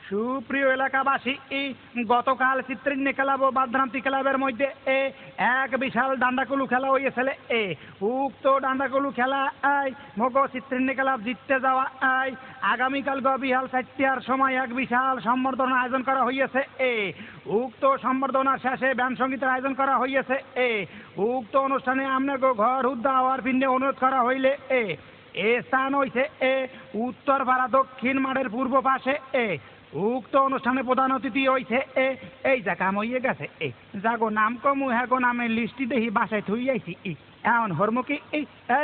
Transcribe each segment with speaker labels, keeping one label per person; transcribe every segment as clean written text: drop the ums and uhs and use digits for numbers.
Speaker 1: সুপ্রিয় এলাকাবাসী গতকাল চিত্রিন্নি ক্লাব ও বাদভ্রান্তি ক্লাবের মধ্যে এক বিশাল ডান্ডাকুলু খেলা হয়েছিল। উক্ত ডান্ডাকুলু খেলা মগ চিত্রিন্নি ক্লাব জিততে যাওয়া আগামীকাল বিহাল 4টার সময় এক বিশাল সম্বর্ধনা আয়োজন করা হয়েছে। উক্ত সম্বর্ধনার শেষে ব্যান্ড সঙ্গীতের আয়োজন করা হয়েছে। উক্ত অনুষ্ঠানে আপনাকে ঘর উদ্যা হওয়ার পিণ্ডে অনুরোধ করা হইলে এ স্থান হইছে উত্তর পাড়া দক্ষিণ মাঠের পূর্ব পাশে। উক্ত অনুষ্ঠানে প্রধান অতিথি হইছে এই যা কাম হইয়ে গেছে যাগো নাম কমু হ্যাগো নামের লিস্টি দেখি বাসায় থুই আইছি। এখন হরমুখী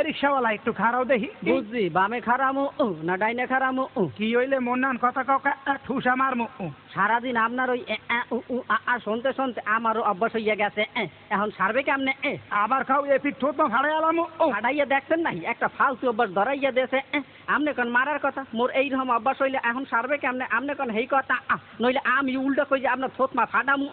Speaker 1: রিক্সাওয়ালা একটু খারাও দেখি।
Speaker 2: বুঝছি বামে খারামু না ডাইনে খারামু।
Speaker 1: কি হইলে মন্নান কথা কাকা ঠুসা মারমু।
Speaker 2: সারাদিন আপনার ওই শুনতে শুনতে আমারও অভ্যাস হইয়া গেছে। এখন সারবে কেমনে?
Speaker 1: আবার খাও এপিক ঠোঁট ফাড়াই আলাম।
Speaker 2: ফাড়াইয়া দেখছেন নাই একটা ফালতু অভ্যাস ধরাইয়া দিয়েছে। আপনি কোন মারার কথা মোর এইরকম অভ্যাস হইলে এখন সারবে কেমনে? আপনি কোন হেই কথা নইলে আমি উল্টা কই যে আপনার ঠোঁট মা ফাটামু।